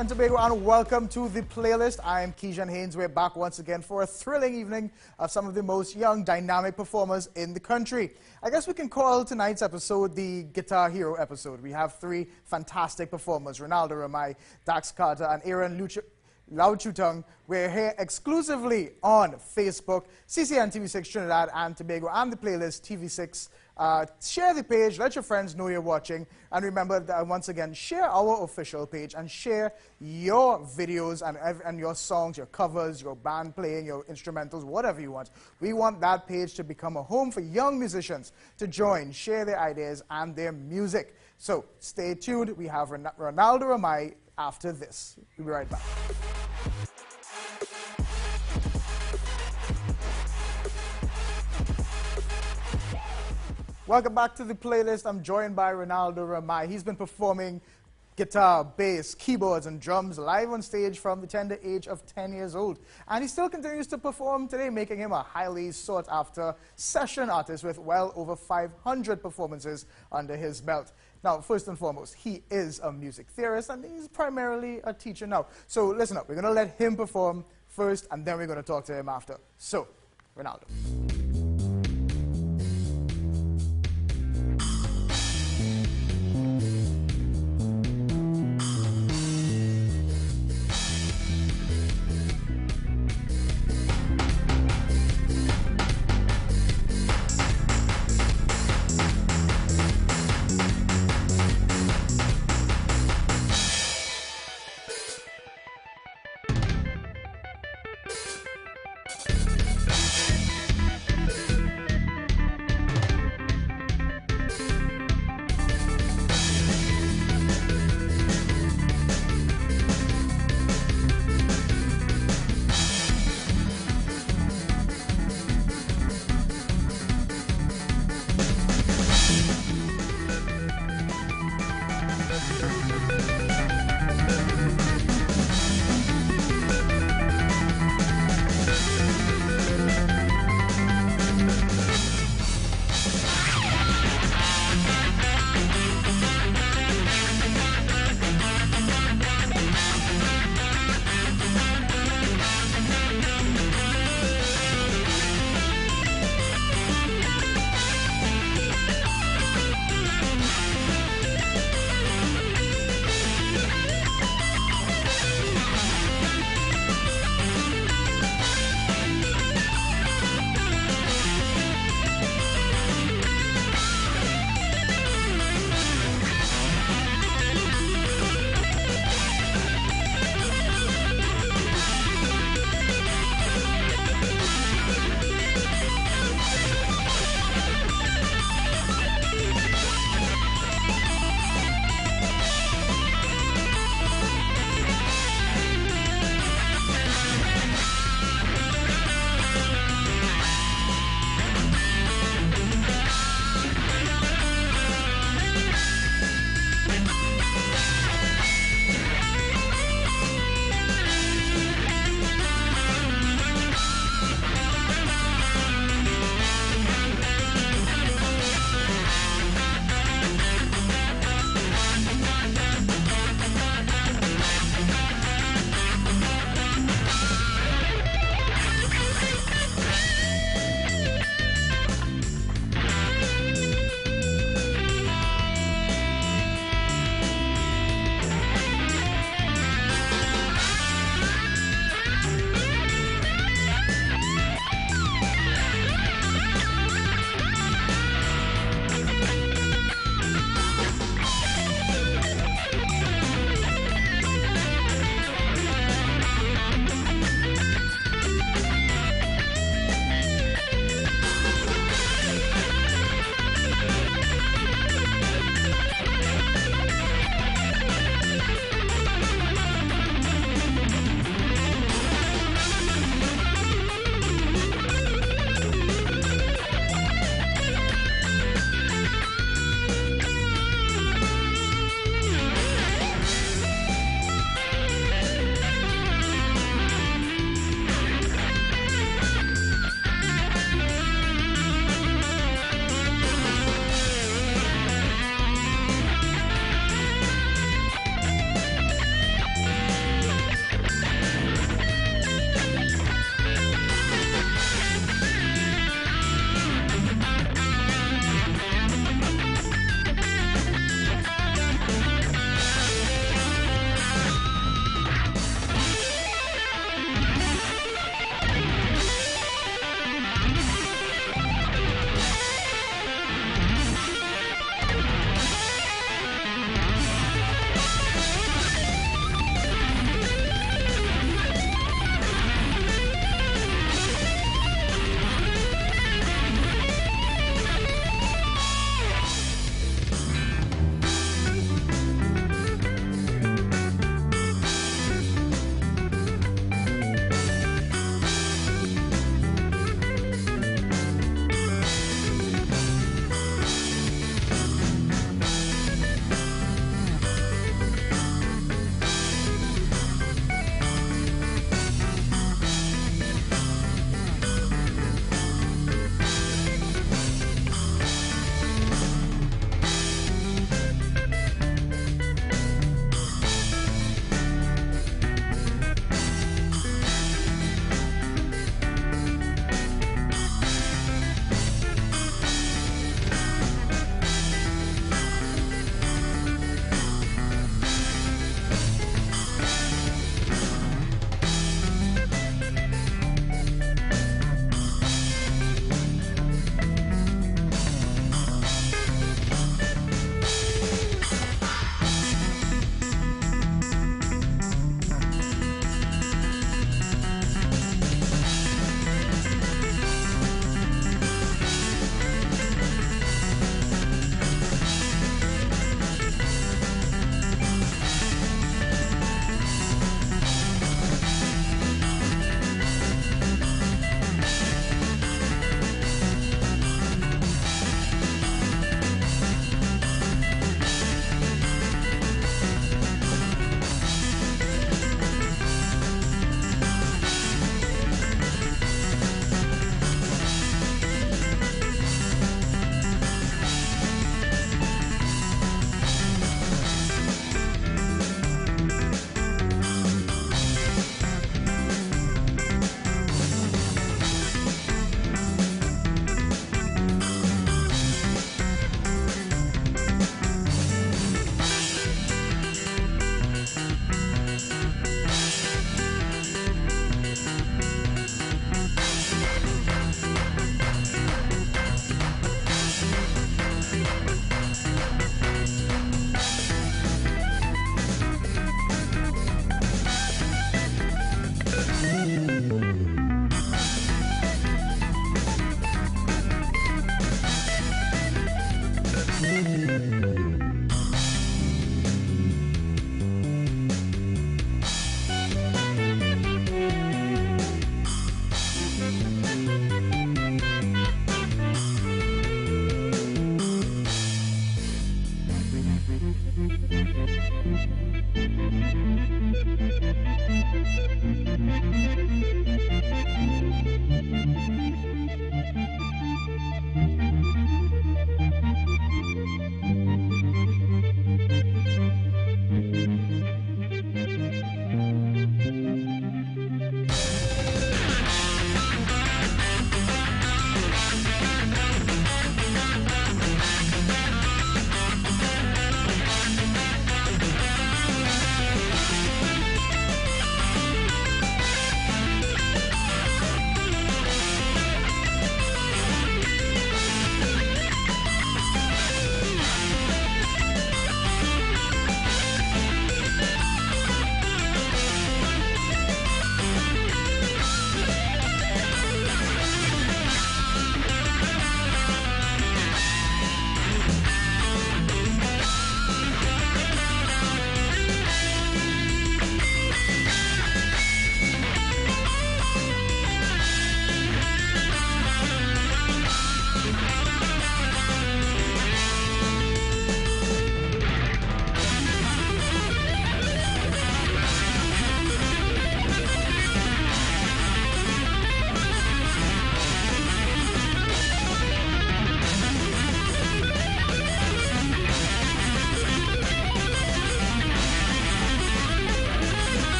and Tobago, and welcome to the playlist. I am Keejan Haynes. We're back once again for a thrilling evening of some of the most young, dynamic performers in the country. I guess we can call tonight's episode the Guitar Hero episode. We have three fantastic performers, Ronaldo Ramai, Dax Carter, and Aaron Lau Chutung. We're here exclusively on Facebook, CCN TV6 Trinidad and Tobago, and the playlist TV6. Share the page, let your friends know you're watching, and remember that once again, share our official page and share your videos and your songs, your covers, your band playing, your instrumentals, whatever you want. We want that page to become a home for young musicians to join, share their ideas and their music. So stay tuned. We have Ronaldo Ramai after this. We'll be right back. Welcome back to the playlist. I'm joined by Ronaldo Ramai. He's been performing guitar, bass, keyboards, and drums live on stage from the tender age of 10 years old. And he still continues to perform today, making him a highly sought-after session artist with well over 500 performances under his belt. Now, first and foremost, he is a music theorist, and he's primarily a teacher now. So listen up. We're going to let him perform first, and then we're going to talk to him after. So, Ronaldo.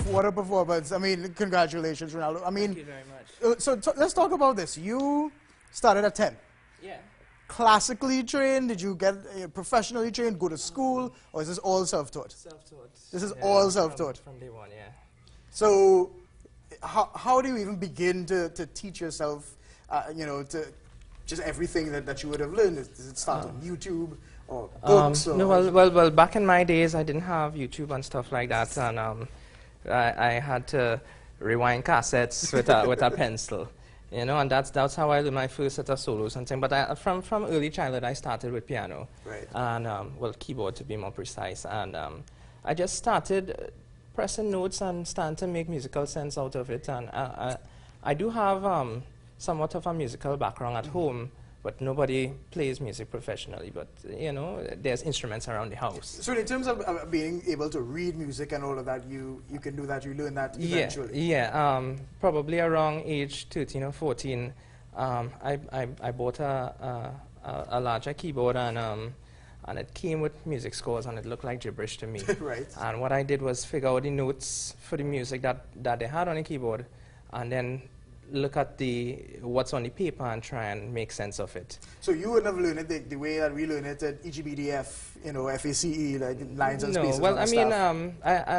What a performance. I mean, congratulations, Ronaldo. I mean, Thank you very much. so let's talk about this. You started at 10. Yeah. Classically trained? Did you get professionally trained, go to school, or is this all self-taught? Self-taught. This is all self-taught. From day one, yeah. So how do you even begin to teach yourself, to just everything that you would have learned? Does it start on YouTube or books? No, well, back in my days, I didn't have YouTube and stuff like that, and I had to rewind cassettes with a pencil, and that's how I learned my first set of solos and things. But from early childhood, I started with piano, right. And keyboard to be more precise, and I just started pressing notes and starting to make musical sense out of it. And I do have somewhat of a musical background at home, but nobody plays music professionally. But there's instruments around the house. So in terms of being able to read music and all of that, you can do that. You learn that eventually. Yeah. Probably around age 13 or 14, I bought a larger keyboard, and it came with music scores, and it looked like gibberish to me. Right. And what I did was figure out the notes for the music that they had on the keyboard, and then look at what's on the paper and try and make sense of it. So you wouldn't have learned it the way that we learn it at EGBDF, FACE, like lines and spaces. No, well, I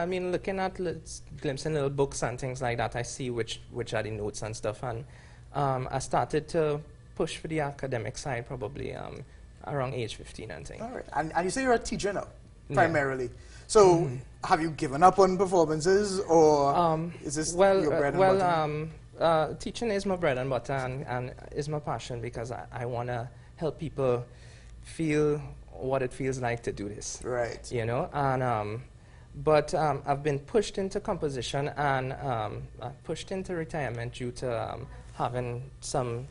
mean, looking at glimpsing little books and things like that, I see which are the notes and stuff, and I started to push for the academic side probably around age 15 and things. All right, and you say you're a teacher now, primarily. So have you given up on performances, or is this your bread and butter? Teaching is my bread and butter, and is my passion, because I want to help people feel what it feels like to do this. Right. And but I've been pushed into composition and pushed into retirement due to having some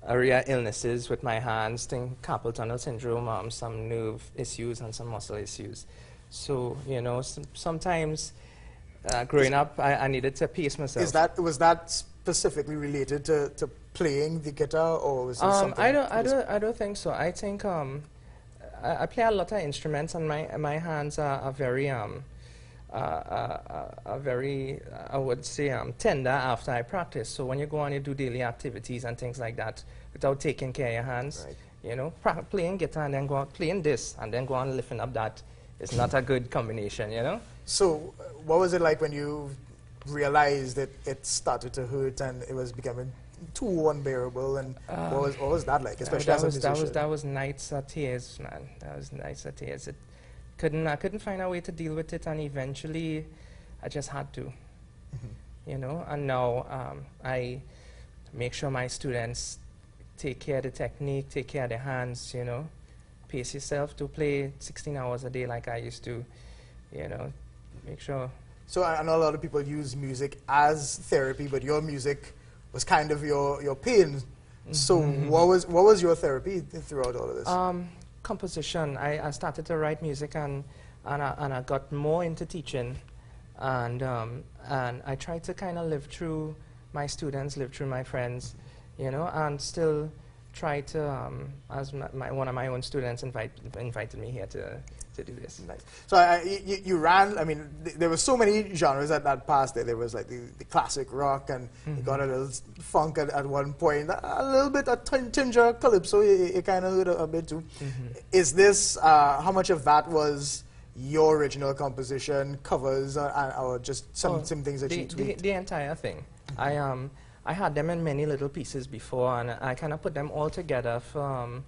area illnesses with my hands, carpal tunnel syndrome, some nerve issues and some muscle issues. So sometimes growing up, I needed to pace myself. Was that specifically related to playing the guitar, or was it something? I don't think so. I think I play a lot of instruments, and my hands are very I would say tender after I practice. So when you go on, you do daily activities and things like that without taking care of your hands. Right. Playing guitar and then go on playing this and then go on lifting up that is not a good combination. So what was it like when you realized that it started to hurt and it was becoming too unbearable? And what was that like, especially as a musician? That was nights of tears, man. That was nights of tears. I couldn't find a way to deal with it, and eventually, I just had to. You know, and now I make sure my students take care of the technique, take care of their hands, you know. Pace yourself to play 16 hours a day like I used to, you know, make sure. So I know a lot of people use music as therapy, but your music was kind of your pain. So what was your therapy throughout all of this? Composition. I started to write music and I got more into teaching. And I tried to kind of live through my students, live through my friends, you know, and still try to, as one of my own students invited me here to do this. Nice. So you ran, I mean, there were so many genres that passed there. There was like the classic rock, and you got a little funk at one point, a little bit, a tinge of calypso, you kind of heard a bit too. Is this, how much of that was your original composition, covers, or just some things that you tweaked? The entire thing. I had them in many little pieces before, and I kind of put them all together from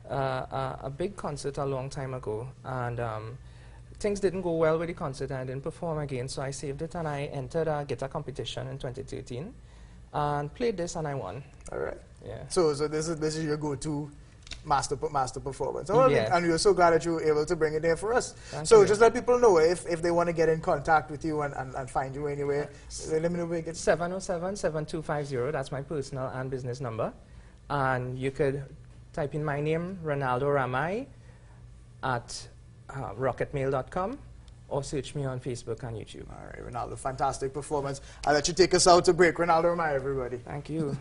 a big concert a long time ago. And things didn't go well with the concert, and I didn't perform again, so I saved it, and I entered a guitar competition in 2013, and played this, and I won. All right. Yeah. So this is your go-to master performance. Yeah. And we were so glad that you were able to bring it there for us. Thank so you. just let people know if they want to get in contact with you and find you anywhere. Let me know where you get 707-7250, that's my personal and business number. And you could type in my name, Ronaldo Ramai, at rocketmail.com, or search me on Facebook and YouTube. All right, Ronaldo, fantastic performance. I'll let you take us out to break. Ronaldo Ramai, everybody. Thank you.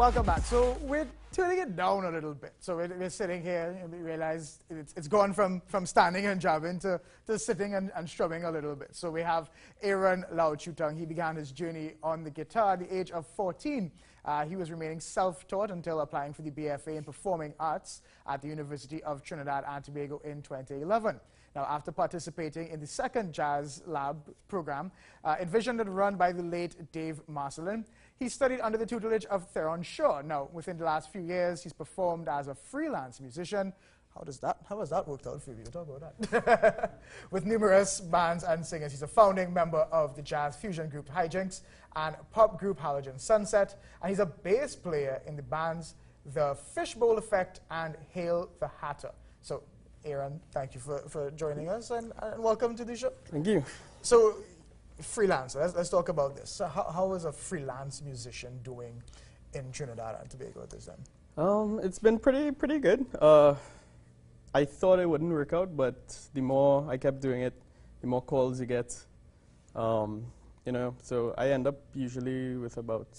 Welcome back. So we're turning it down a little bit. So we're sitting here and we realize it's gone from standing and jabbing to sitting and strumming a little bit. So we have Aaron Lau Chutang. He began his journey on the guitar at the age of 14. He was remaining self-taught until applying for the BFA in Performing Arts at the University of Trinidad and Tobago in 2011. Now, after participating in the second Jazz Lab program, envisioned and run by the late Dave Marcelin, he studied under the tutelage of Theron Shaw. Now, within the last few years, he's performed as a freelance musician. How has that worked out for you? Talk about that. With numerous bands and singers. He's a founding member of the jazz fusion group Hijinks and pop group Halogen Sunset. And he's a bass player in the bands The Fishbowl Effect and Hail the Hatter. So, Aaron, thank you for joining us and welcome to the show. Thank you. So, freelancer, let's talk about this. So how is a freelance musician doing in Trinidad and Tobago at this time? It's been pretty good. I thought it wouldn't work out, but the more I kept doing it, the more calls you get. You know, so I end up usually with about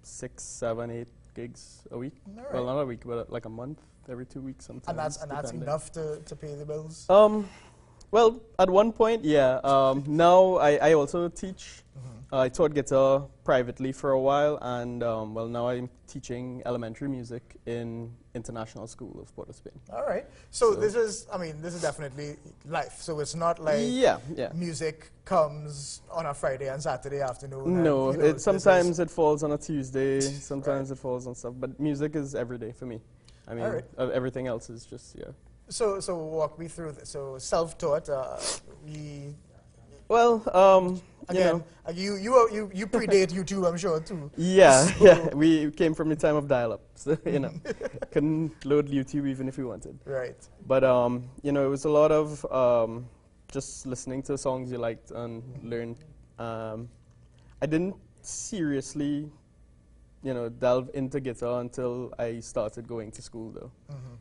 6, 7, 8 gigs a week. Right. Well, not a week, but like a month, every 2 weeks sometimes. And that's enough to pay the bills? Well, at one point, yeah. Now I also teach. I taught guitar privately for a while, and well, now I'm teaching elementary music in International School of Port of Spain. All right. So this is definitely life. So it's not like music comes on a Friday and Saturday afternoon. No, and, you know, sometimes it falls on a Tuesday, sometimes it falls on stuff, but music is every day for me. I mean, everything else is just, So walk me through this. So self-taught, Well, again, you predate YouTube, I'm sure too. Yeah, yeah. We came from the time of dial-up, so couldn't load YouTube even if we wanted. Right. But it was a lot of just listening to songs you liked and learn. I didn't seriously, delve into guitar until I started going to school, though.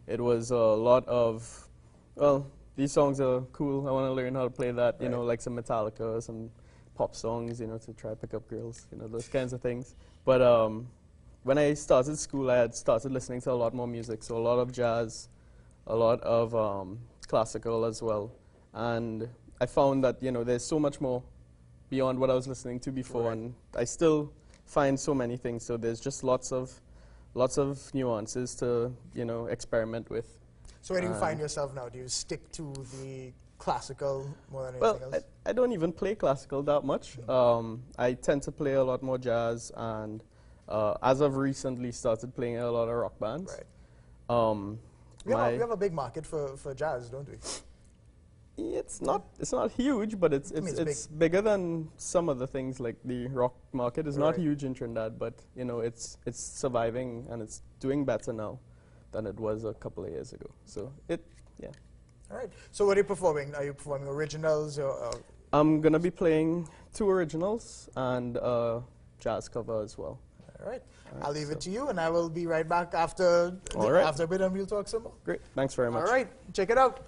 It was a lot of, well, these songs are cool. I want to learn how to play that, like some Metallica, some pop songs, to try to pick up girls, those kinds of things. But when I started school, I had started listening to a lot more music, so a lot of jazz, a lot of classical as well. And I found that, there's so much more beyond what I was listening to before, and I still find so many things. So there's just lots of nuances to, experiment with. So where do you find yourself now? Do you stick to the classical more than anything else? Well, I don't even play classical that much. I tend to play a lot more jazz, and as of recently started playing a lot of rock bands. Right. We have a big market for jazz, don't we? It's not huge, but it's bigger than some of the things. Like the rock market is not huge in Trinidad, but it's surviving and it's doing better now than it was a couple of years ago. So yeah. All right. So what are you performing? Are you performing originals or? I'm gonna be playing 2 originals and a jazz cover as well. All right. I'll leave it to you, and I will be right back after a bit, and we'll talk some more. Great. Thanks very much. All right. Check it out.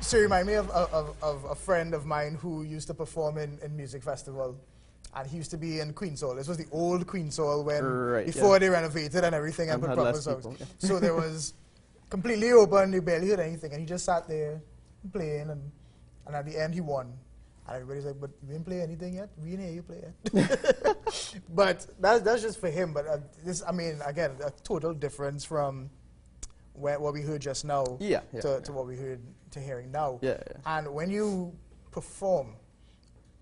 So you remind me of a friend of mine who used to perform in music festival, and he used to be in Queen Soul. This was the old Queen Soul when before they renovated and everything and put proper songs. So there was completely open, you barely heard anything, and he just sat there playing, and at the end he won. And everybody's like, but you didn't play anything yet? We didn't hear you play it. But that's just for him. But this, I mean, again, a total difference from what we heard just now to what we heard to hearing now. And when you perform,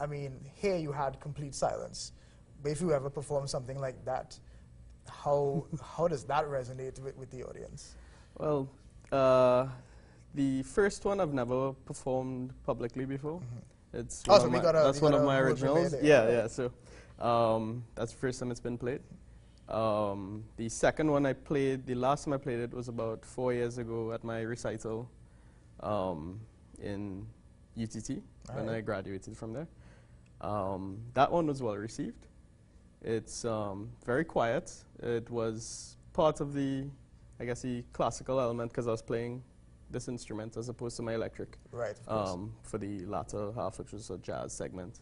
I mean, here you had complete silence. But if you ever perform something like that, how does that resonate with the audience? Well, the first one I've never performed publicly before. It's that's one of my originals. So that's the first time it's been played. The second one I played, the last time I played it was about 4 years ago at my recital in UTT when I graduated from there. That one was well received. It's very quiet. It was part of the, I guess, the classical element because I was playing this instrument as opposed to my electric. Right. For the latter half, which was a jazz segment.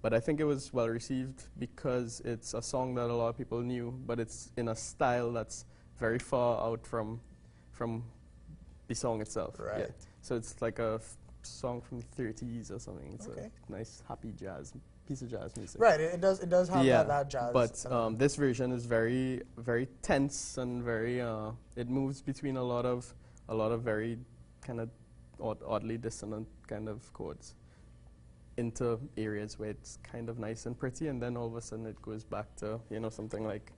But I think it was well received because it's a song that a lot of people knew, but it's in a style that's very far out from the song itself. Right. Yeah. So it's like a song from the 30s or something. It's a nice, happy jazz piece of jazz music. Right. It does have that jazz. But this version is very, very tense and very. It moves between a lot of very kind of oddly dissonant kind of chords. into areas where it's kind of nice and pretty, and then all of a sudden it goes back to, you know, something like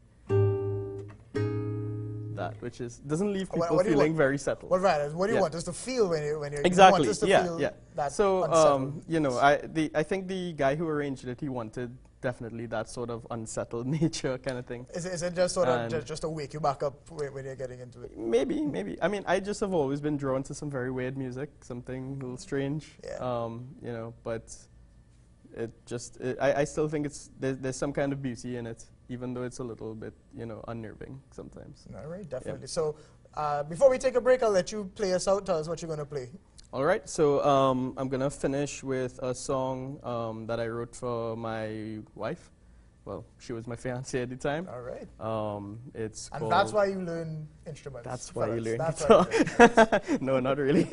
that, which is doesn't leave people What do you feeling want? very settled. What right? What do you Yeah. want us to feel when you Exactly. You want us to Yeah, feel yeah. that So unsettled? you know, I think the guy who arranged it, he wanted definitely that sort of unsettled nature kind of thing. Is it just sort of And- just to wake you back up when you're getting into it? Maybe. I mean, I just have always been drawn to some very weird music, something a little strange. Yeah. You know, but I still think there's some kind of beauty in it, even though it's a little bit, you know, unnerving sometimes. All right, definitely. So before we take a break, I'll let you play us out. Tell us what you're going to play. All right, so I'm gonna finish with a song that I wrote for my wife. Well, she was my fiancée at the time. All right. It's And called. that's why you learn instruments. That's why you fellas. learn That's why you guitar. learn. No, not really.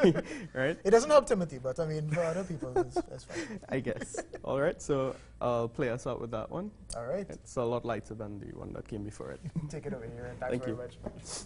Right? It doesn't help Timothy, but I mean, for other people, it's fine. I guess. All right, so I'll play us out with that one. All right. It's a lot lighter than the one that came before it. Take it away here, and thanks Thank very you. much.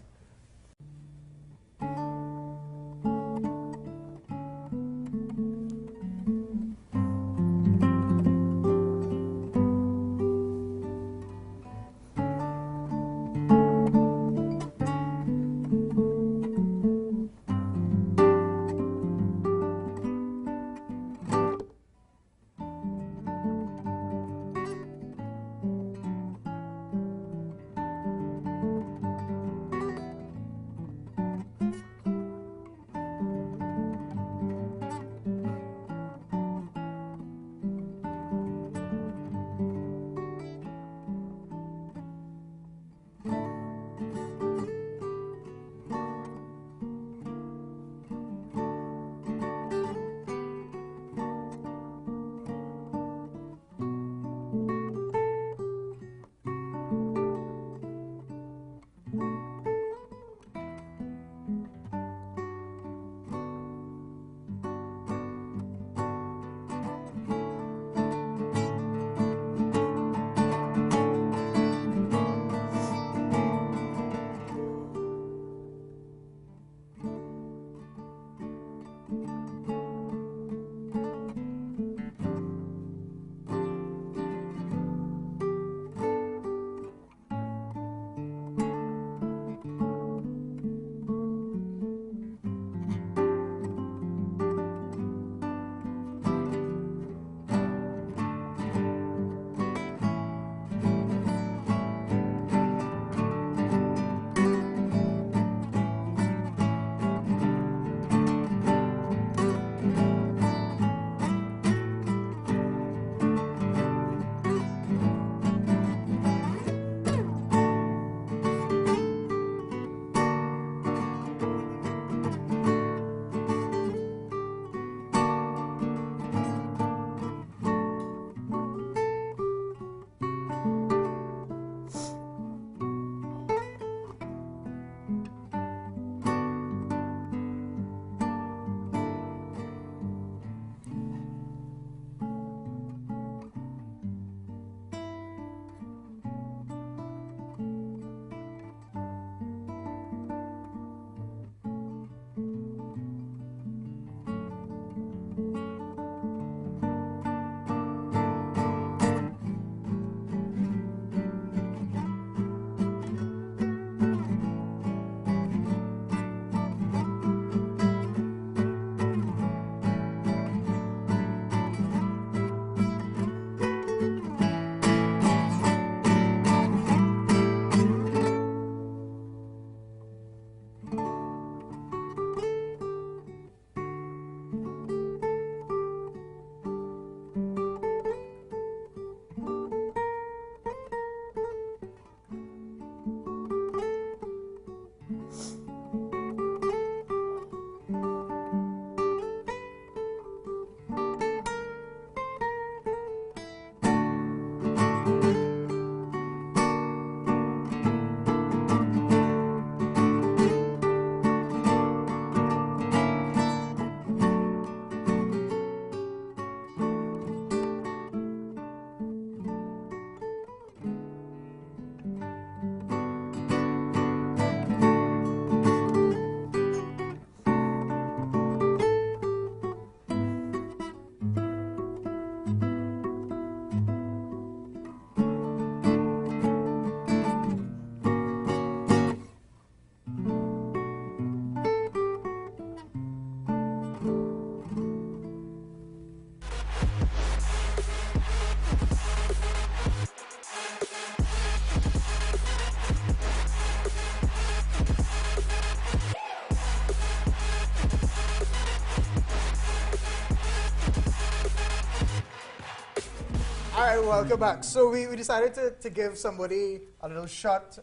right, welcome back. So we decided to give somebody a little shot.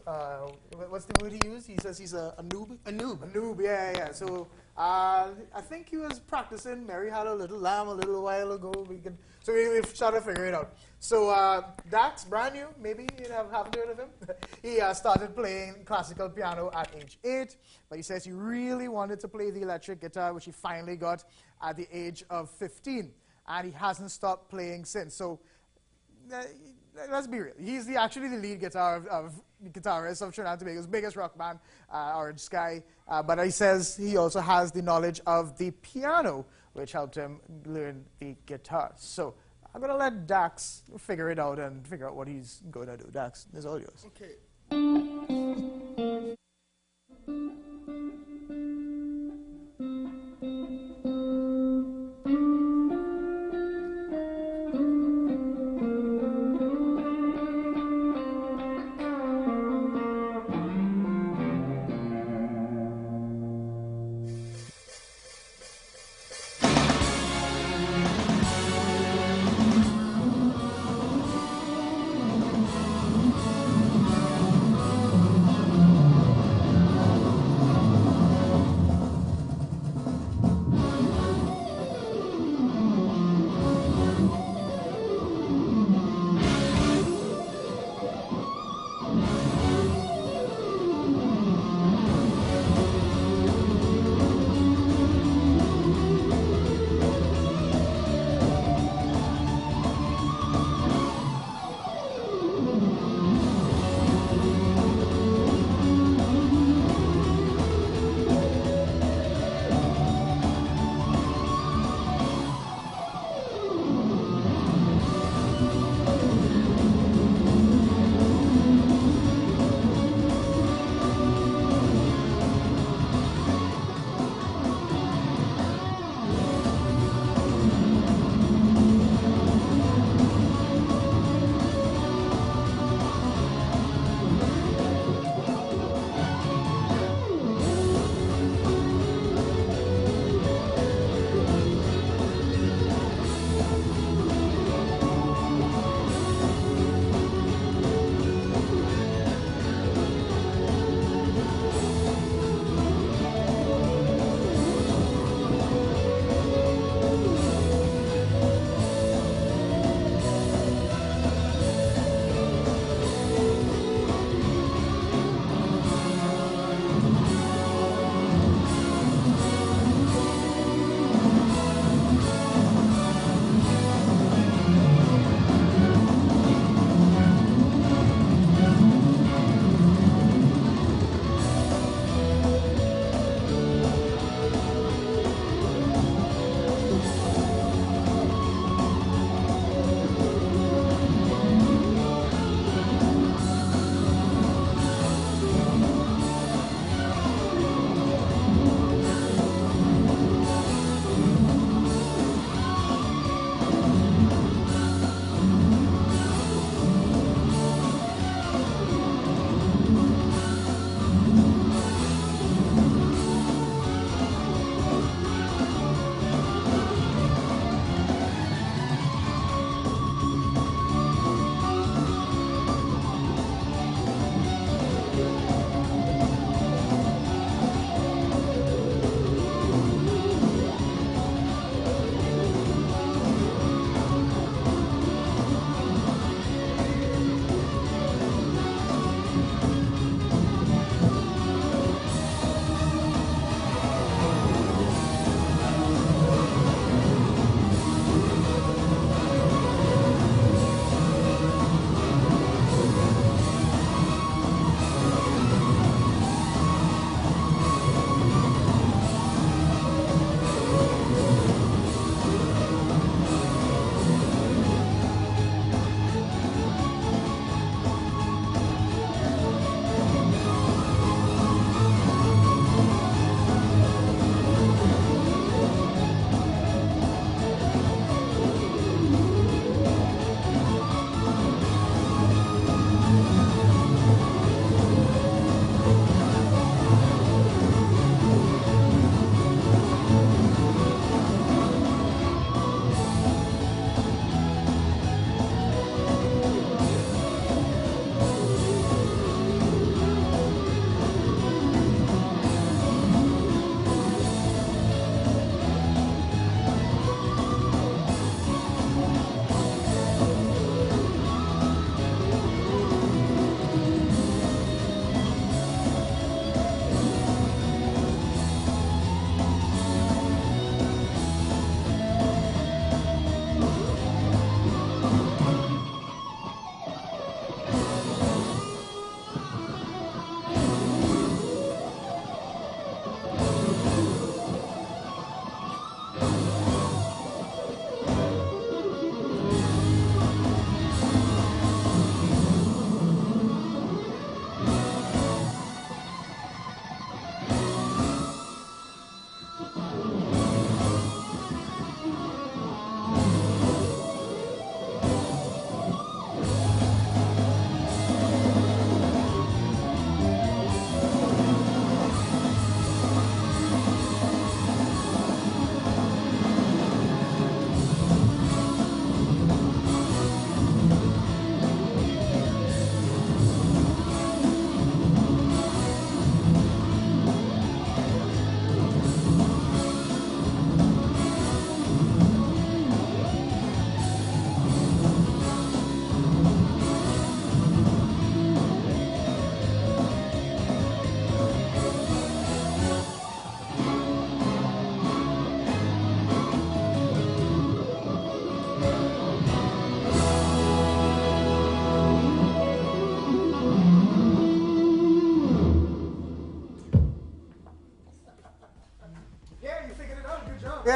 What's the word he used? He says he's a noob. A noob. A noob, yeah. So I think he was practicing Mary Had a Little Lamb a little while ago. We've started to figure it out. So Dax, brand new, maybe you haven't heard of him. He started playing classical piano at age 8, but he says he really wanted to play the electric guitar, which he finally got at the age of 15. And he hasn't stopped playing since. So let's be real. He's actually the lead guitarist of Trinidad and Tobago's biggest rock band, Orange Sky. But he says he also has the knowledge of the piano, which helped him learn the guitar. So I'm going to let Dax figure it out and figure out what he's going to do. Dax, it's all yours. Okay.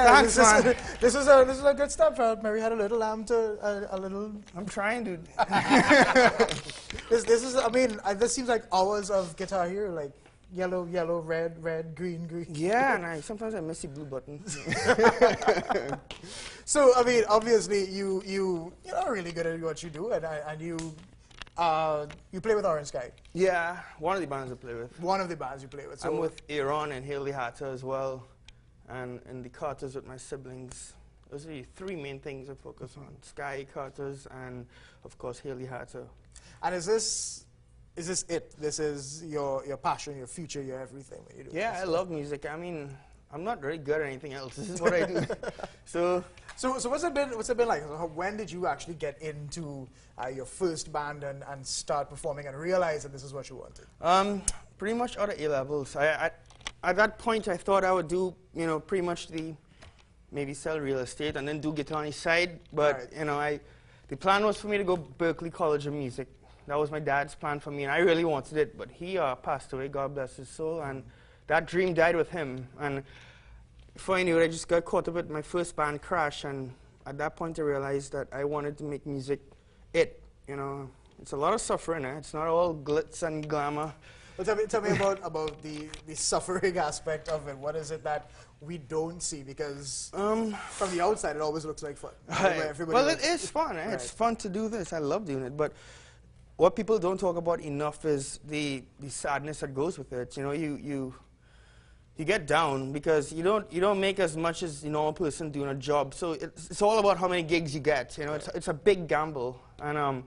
Yeah, Thanks, man. this is a good step. Mary had a little lamb to a little. I'm trying, dude. This is. I mean, this seems like hours of Guitar Hero, like yellow, yellow, red, red, green, green. Yeah, and sometimes I miss the blue button. So I mean, obviously you're really good at what you do, and you play with Orange Sky. Yeah, one of the bands I play with. One of the bands you play with. So I'm with Aaron and Haley Hatter as well, and in the Carters with my siblings. Those are the three main things I focus on: Sky, Carters, and of course Haley Hatter. And is this it? This is your passion, your future, your everything when you do Yeah, this? I love music. I mean, I'm not very good at anything else. This is what I do. So what's it been like? When did you actually get into your first band and start performing and realize that this is what you wanted? Pretty much out of A-levels. At that point, I thought I would do, pretty much maybe sell real estate and then do guitar on the side. But, Right. the plan was for me to go Berklee College of Music. That was my dad's plan for me, and I really wanted it. But he passed away, God bless his soul, and that dream died with him. And before I knew it, I just got caught up with my first band, Crash, and at that point I realized that I wanted to make music It's a lot of suffering, eh? It's not all glitz and glamour. Well, tell me about the suffering aspect of it. What is it that we don't see? Because from the outside, it always looks like fun. Well, it is fun. Eh? Right. It's fun to do this. I love doing it. But what people don't talk about enough is the sadness that goes with it. You get down because you don't make as much as the normal person doing a job. So it's all about how many gigs you get. It's a big gamble, and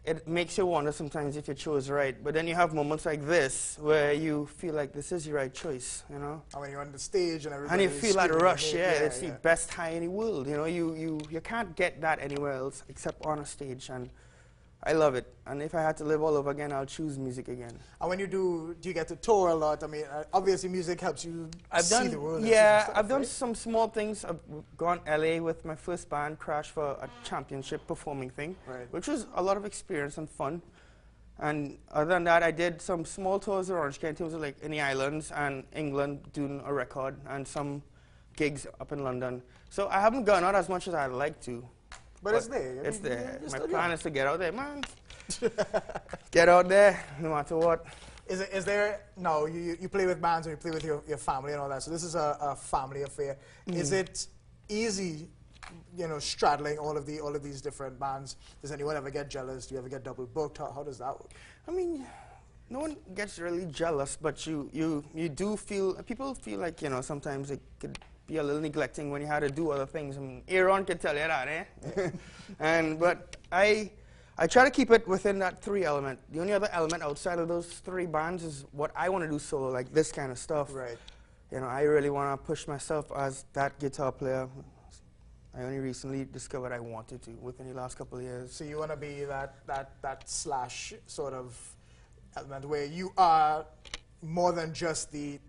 it makes you wonder sometimes if your choice is right. But then you have moments like this where you feel like this is the right choice. And when you're on the stage and everybody. And you feel that rush. It's yeah. the best high in the world. You can't get that anywhere else except on a stage. And I love it. And if I had to live all over again, I'll choose music again. And when you do you get to tour a lot? I mean, obviously music helps you see the world. Yeah, stuff, I've done right? some small things. I've gone LA with my first band, Crash, for a championship performing thing, Right. which was a lot of experience and fun. And other than that, I did some small tours around Orange County, in terms of like in the islands and England doing a record and some gigs up in London. So I haven't gone out as much as I'd like to. But it's there. It's there. you're My still plan young. is to get out there, man. Get out there, no matter what. Is there no? You play with bands and you play with your family and all that. So this is a family affair. Is it easy, straddling all of these different bands? Does anyone ever get jealous? Do you ever get double booked? How does that work? I mean, no one gets really jealous, but you do feel, people feel like, sometimes it could be a little neglecting when you had to do other things. I mean, Aaron can tell you that, eh? But I try to keep it within that three element. The only other element outside of those three bands is what I want to do solo, like this kind of stuff. Right. I really want to push myself as that guitar player. I only recently discovered I wanted to within the last couple of years. So you want to be that slash sort of element where you are more than just the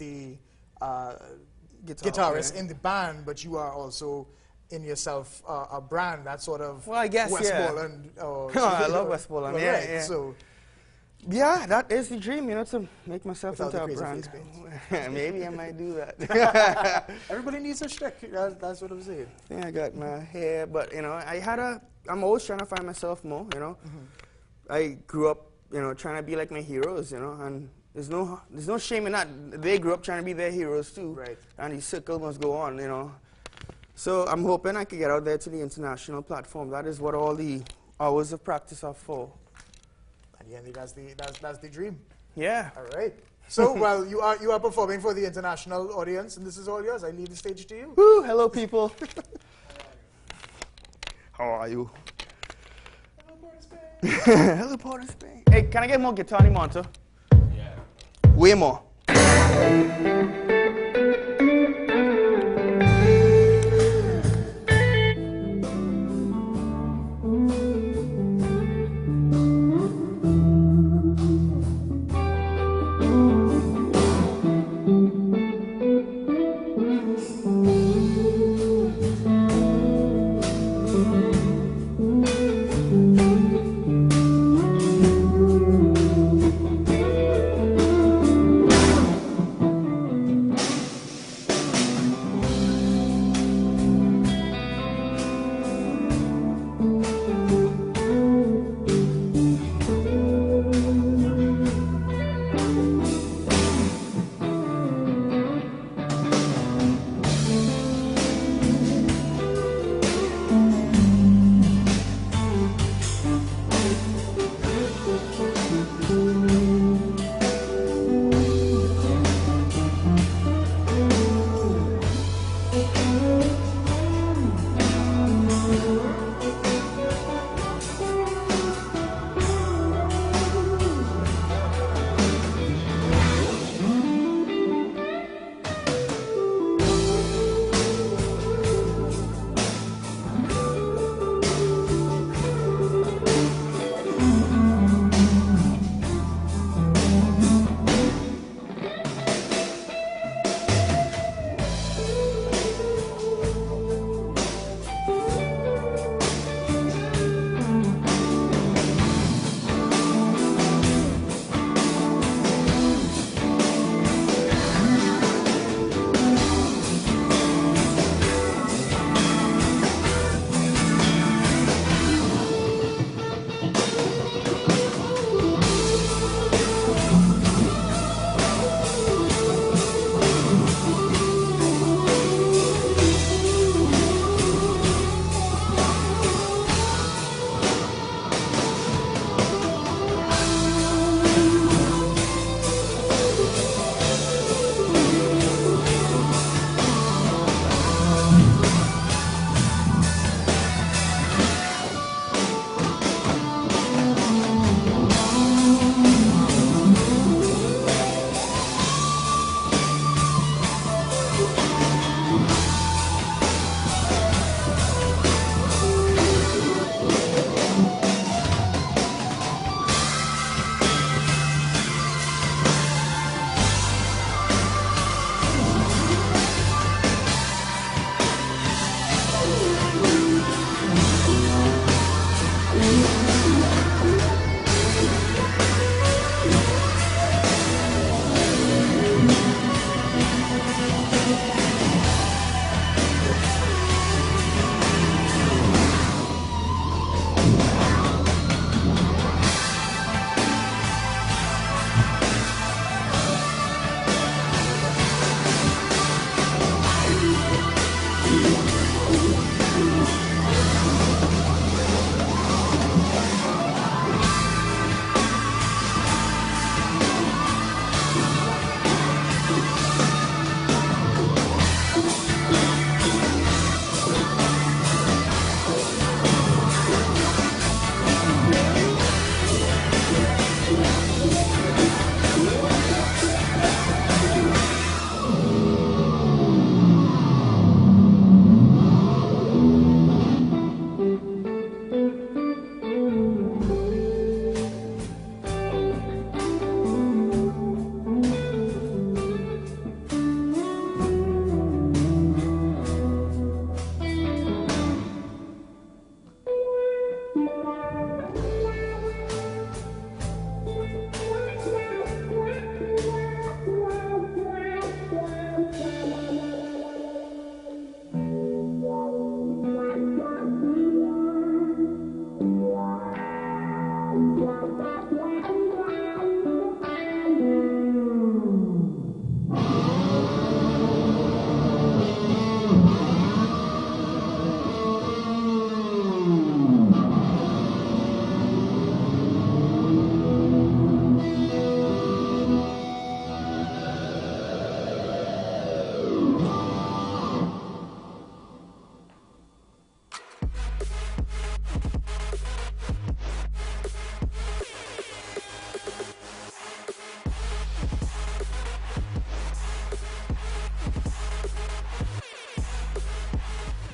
guitarist player. in the band, but you are also in yourself a brand, that sort of Well, I guess, yeah. Westmoreland. I love Westmoreland, yeah, right. yeah. So Yeah, that is the dream, to make myself Without into the a crazy brand. Maybe I might do that. everybody needs a shtick. That's what I'm saying. I think I got my hair, but I'm always trying to find myself more. I grew up, trying to be like my heroes, and there's no shame in that. They grew up trying to be their heroes too, Right. and the circle must go on, So I'm hoping I can get out there to the international platform. That is what all the hours of practice are for. And yeah, that's the dream. Yeah. All right. So, well, you are performing for the international audience, and this is all yours. I leave the stage to you. Woo! Hello, people. How are you? Hello, Port of Spain. Hey, can I get more guitar in the monitor? Yeah. Way more.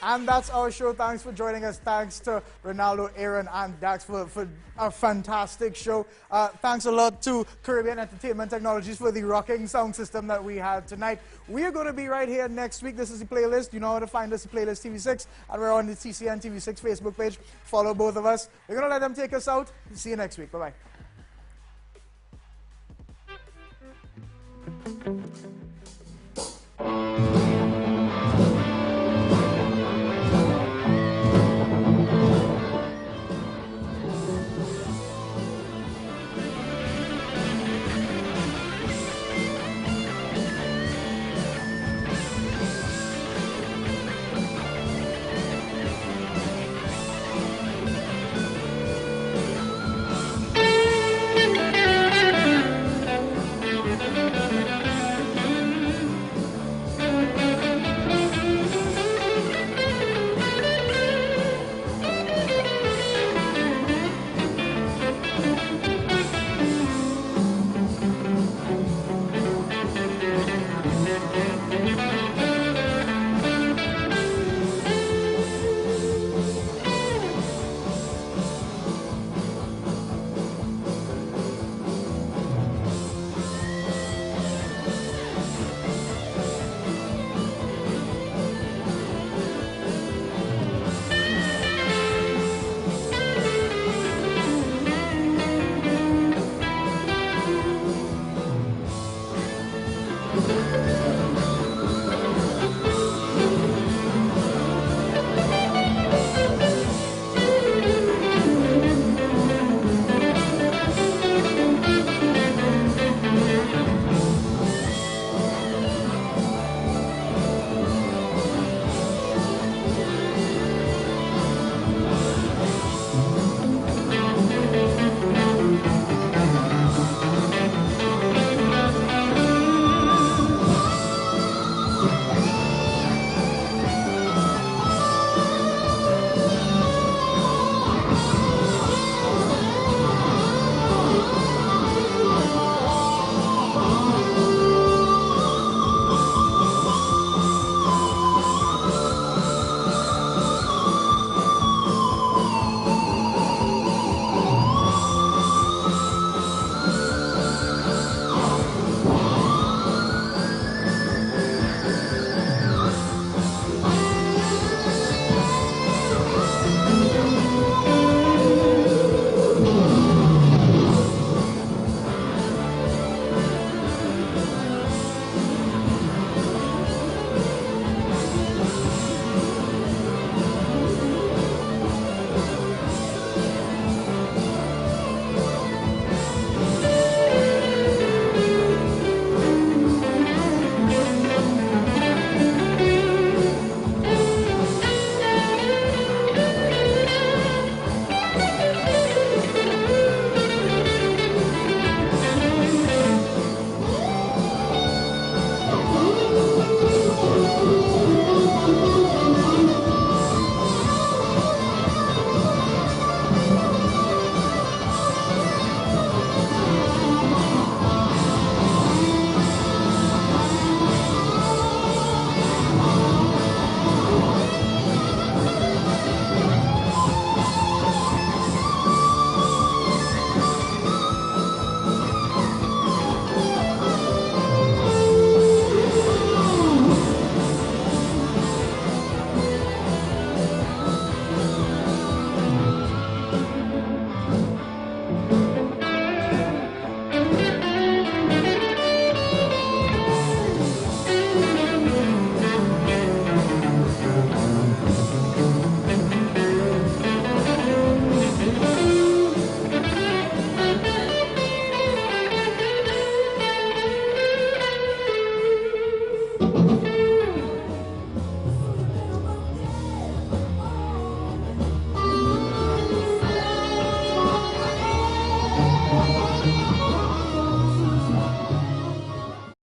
And that's our show. Thanks for joining us. Thanks to Ronaldo, Aaron, and Dax for a fantastic show. Thanks a lot to Caribbean Entertainment Technologies for the rocking sound system that we had tonight. We are going to be right here next week. This is the playlist. You know how to find us, the Playlist TV6, and we're on the TCN TV6 Facebook page. Follow both of us. We're going to let them take us out. See you next week. Bye-bye.